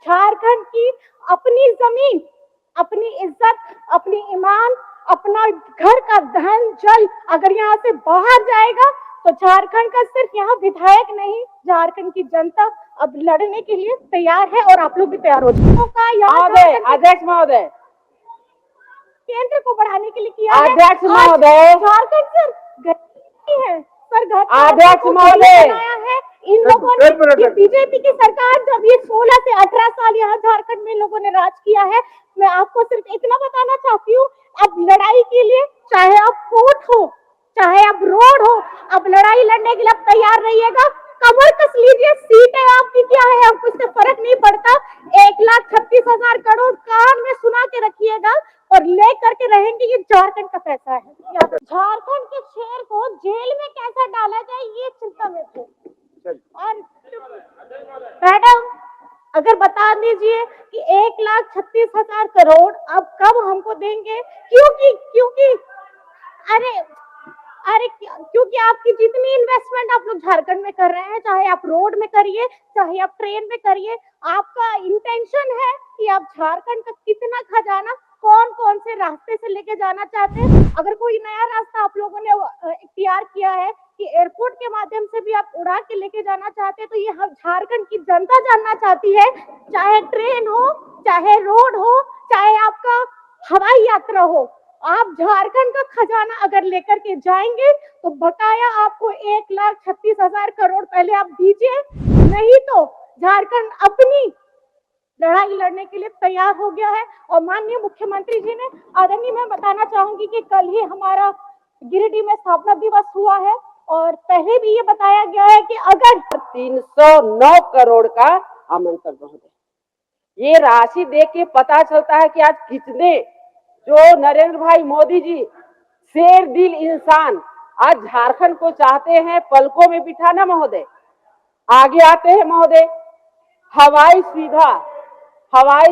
झारखंड की अपनी जमीन, अपनी इज्जत, अपनी ईमान, अपना घर का धन जल अगर यहाँ से बाहर जाएगा तो झारखंड का सिर्फ यहाँ विधायक नहीं, झारखंड की जनता अब लड़ने के लिए तैयार है और आप लोग भी तैयार हो जाए। अध्यक्ष महोदय, केंद्र को बढ़ाने के लिए किया है। अध्यक्ष महोदय, झारखंड सर है सर, अध्यक्ष महोदय है इन लोगों ने, बीजेपी की सरकार जब ये 16 से 18 साल यहाँ झारखंड में लोगों ने राज किया है। मैं आपको सिर्फ इतना बताना चाहती हूँ, अब लड़ाई के लिए चाहे अब कोर्ट हो, चाहे अब रोड हो, अब लड़ाई लड़ने के लिए अब तैयार रहिएगा। कमर कस लीजिए, सीटें आपकी क्या है हमको इससे फर्क नहीं पड़ता। 1,36,000 करोड़ कान में सुना के रखिएगा और ले करके रहेंगे, ये झारखंड का पैसा है। झारखंड के शेर को जेल में कैसा डाला जाए ये चिंता में थे। और मैडम अगर बता दीजिए कि 1,36,000 करोड़ अब कब हमको देंगे, क्योंकि क्योंकि आपकी जितनी इन्वेस्टमेंट आप लोग झारखंड में कर रहे हैं, चाहे आप रोड में करिए, चाहे आप ट्रेन में करिए, आपका इंटेंशन है कि आप झारखंड का कितना खजाना कौन कौन से रास्ते से लेके जाना चाहते हैं। अगर कोई नया रास्ता आप लोगों ने इख्तियार किया है कि एयरपोर्ट के माध्यम से भी आप उड़ा के लेके जाना चाहते हैं, तो ये हम झारखंड की जनता जानना चाहती है। चाहे ट्रेन हो, चाहे रोड हो, चाहे आपका हवाई यात्रा हो, आप झारखंड का खजाना अगर लेकर के जाएंगे तो बकाया आपको 1,36,000 करोड़ पहले आप दीजिए, नहीं तो झारखंड अपनी लड़ाई लड़ने के लिए तैयार हो गया है। और माननीय मुख्यमंत्री जी ने, आदरणीय मैं बताना चाहूंगी कि कल ही हमारा गिरिडीह में स्थापना दिवस हुआ है और पहले भी ये बताया गया है कि अगर 309 करोड़ का आमंत्रण महोदय, ये राशि देख के पता चलता है कि आज कितने जो नरेंद्र भाई मोदी जी शेर दिल इंसान आज झारखंड को चाहते हैं पलकों में बिठाना महोदय। आगे आते हैं महोदय, हवाई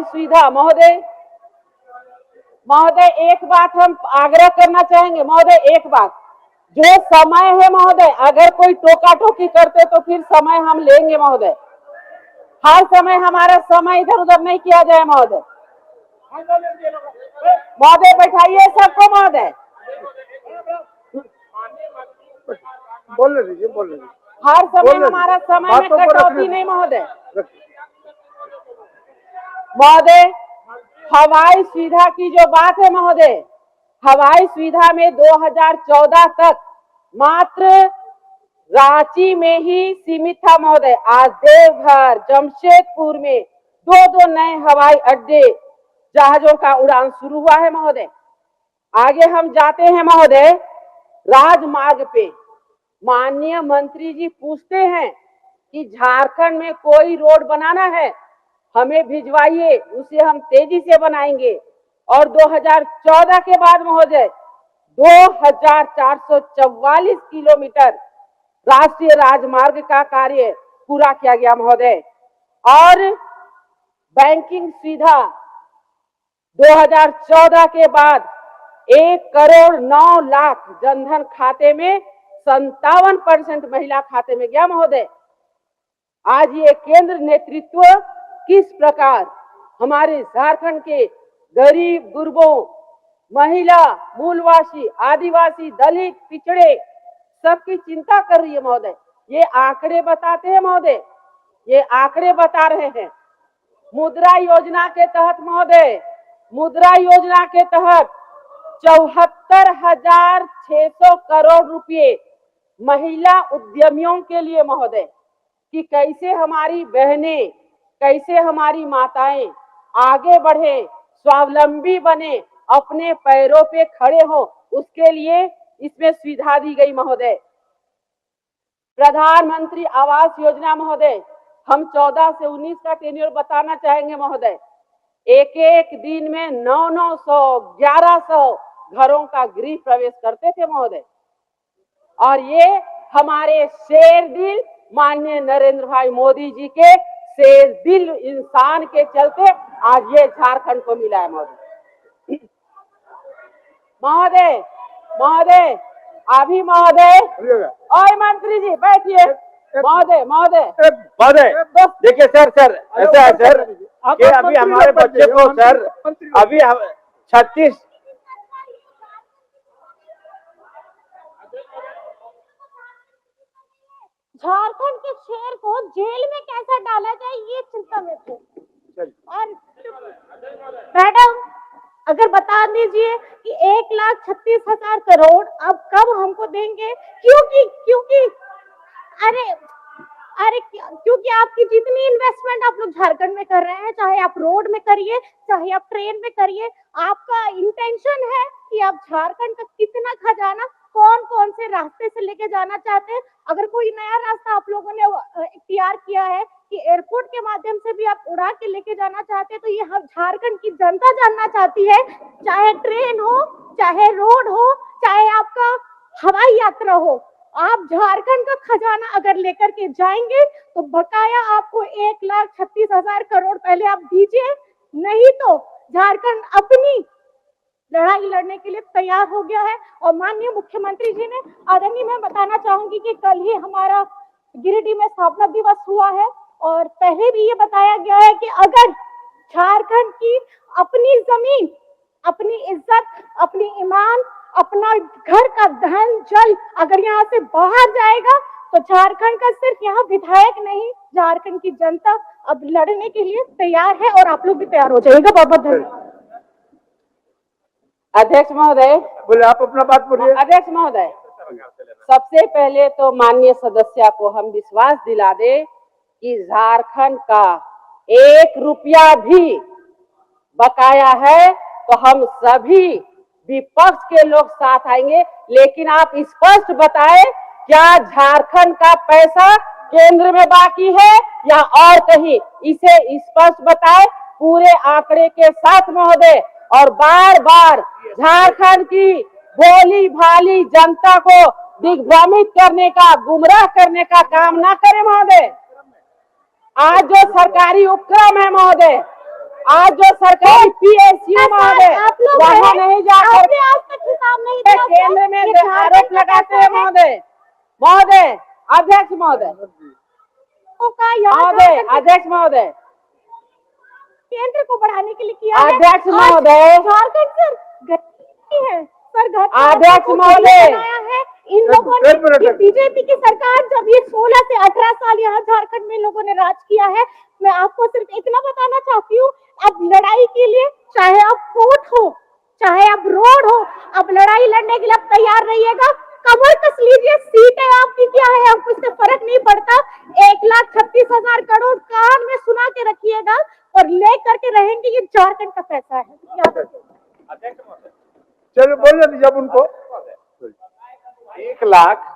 सुविधा महोदय एक बात हम आग्रह करना चाहेंगे महोदय, एक बात, जो समय है महोदय, अगर कोई टोका टोकी करते तो फिर समय हम लेंगे महोदय। हर समय हमारा समय इधर उधर नहीं किया जाए महोदय। महोदय बैठाइए सबको महोदय, बोल रहे हर समय हमारा समय में कटौती नहीं महोदय। महोदय हवाई सुविधा की जो बात है महोदय, हवाई सुविधा में 2014 तक मात्र रांची में ही सीमित था महोदय। आज देवघर, जमशेदपुर में दो नए हवाई अड्डे, जहाजों का उड़ान शुरू हुआ है महोदय। आगे हम जाते हैं महोदय, राजमार्ग पे माननीय मंत्री जी पूछते हैं कि झारखंड में कोई रोड बनाना है हमें भिजवाइए, उसे हम तेजी से बनाएंगे। और 2014 के बाद महोदय 2,444 किलोमीटर राष्ट्रीय राजमार्ग का कार्य पूरा किया गया महोदय। और बैंकिंग सुविधा 2014 के बाद 1,09,00,000 जनधन खाते में 57% महिला खाते में गया महोदय। आज ये केंद्र नेतृत्व किस प्रकार हमारे झारखंड के गरीब गुरबों, महिला, मूलवासी, आदिवासी, दलित, पिछड़े सबकी चिंता कर रही है महोदय। ये आंकड़े बताते हैं महोदय, ये आंकड़े बता रहे हैं। मुद्रा योजना के तहत महोदय, मुद्रा योजना के तहत 74,600 करोड़ रुपए महिला उद्यमियों के लिए महोदय, कि कैसे हमारी बहनें, कैसे हमारी माताएं आगे बढ़े, स्वावलंबी बने, अपने पैरों पे खड़े हो, उसके लिए इसमें सुविधा दी गई महोदय। प्रधानमंत्री आवास योजना महोदय, हम 14 से 19 का टेन्योर बताना चाहेंगे महोदय। एक एक दिन में 900, 1100 घरों का गृह प्रवेश करते थे महोदय। और ये हमारे शेर दिल माननीय नरेंद्र भाई मोदी जी के शेर दिल इंसान के चलते आज ये झारखंड को मिला है महोदय। महोदय अभी महोदय, और मंत्री जी बैठिए। महोदय देखिए सर ऐसा है सर, आप कि अभी मंत्री हमारे लोग बच्चे को मंत्री- सर मंत्री लोग। अभी 36 झारखंड के शेर को जेल में कैसा डाला जाए ये चिंता में थे। और मैडम अगर बता दीजिए कि 1,36,000 करोड़ अब कब हमको देंगे, क्योंकि अरे क्योंकि आपकी जितनी इन्वेस्टमेंट आप लोग झारखंड में कर रहे हैं, चाहे आप रोड में करिए चाहे आप ट्रेन में करिए, आपका इंटेंशन है कि आप झारखंड का कितना खजाना कौन कौन से रास्ते से लेके जाना चाहते हैं। अगर कोई नया रास्ता आप लोगों ने इख्तियार किया है कि एयरपोर्ट के माध्यम से भी आप उड़ा के लेके जाना चाहते हैं, तो ये हम झारखंड की जनता जानना चाहती है। चाहे ट्रेन हो, चाहे रोड हो, चाहे आपका हवाई यात्रा हो, आप झारखंड का खजाना अगर लेकर के जाएंगे तो बकाया आपको 1,36,000 करोड़ पहले आप दीजिए, नहीं तो झारखंड अपनी लड़ाई लड़ने के लिए तैयार हो गया है। और माननीय मुख्यमंत्री जी ने, आदरणीय मैं बताना चाहूंगी कि कल ही हमारा गिरिडीह में स्थापना दिवस हुआ है और पहले भी ये बताया गया है कि अगर झारखंड की अपनी जमीन, अपनी इज्जत, अपनी ईमान, अपना घर का धन जल अगर यहाँ से बाहर जाएगा तो झारखंड का सिर्फ यहाँ विधायक नहीं, झारखंड की जनता अब लड़ने के लिए तैयार है और आप लोग भी तैयार हो जाइएगा। बहुत बहुत धन्यवाद। अध्यक्ष महोदय, बोले आप अपना बात बोलिए। अध्यक्ष महोदय, सबसे पहले तो माननीय सदस्य को हम विश्वास दिला दे कि झारखंड का 1 रुपया भी बकाया है तो हम सभी विपक्ष के लोग साथ आएंगे, लेकिन आप स्पष्ट बताएं क्या झारखंड का पैसा केंद्र में बाकी है या और कहीं, इसे स्पष्ट बताएं पूरे आंकड़े के साथ महोदय। और बार बार झारखंड की भोली भाली जनता को दिग्भ्रमित करने का, गुमराह करने का काम ना करें महोदय। आज जो सरकारी उपक्रम है महोदय, आज जो सरकारी PSU महोदय, वहाँ नहीं जाकर आज तक हिसाब नहीं दिया क्या? केंद्र में ये आरोप लगाते हैं महोदय। महोदय, अध्यक्ष महोदय, महोदय, अध्यक्ष महोदय, केंद्र को बढ़ाने के लिए किया है। अध्यक्ष महोदय, झारखंड सर गति है सर, अध्यक्ष महोदय, बनाया है इन लोगों ने। बीजेपी की सरकार जब ये 16 से 18 साल यहाँ झारखंड में लोगों ने राज किया है, मैं आपको सिर्फ इतना बताना चाहती हूँ, अब लड़ाई के लिए चाहे आप कोर्ट हो चाहे आप रोड हो, अब लड़ाई लड़ने के लिए आप तैयार रहिएगा। कमर कस लीजिए, सीटें आपकी क्या है आपको इससे फर्क नहीं पड़ता। 1,36,000 करोड़ कान में सुना के रखिएगा और ले करके रहेंगे, ये झारखंड का पैसा है। चलो बोलने दीजिए अब उनको। 1 लाख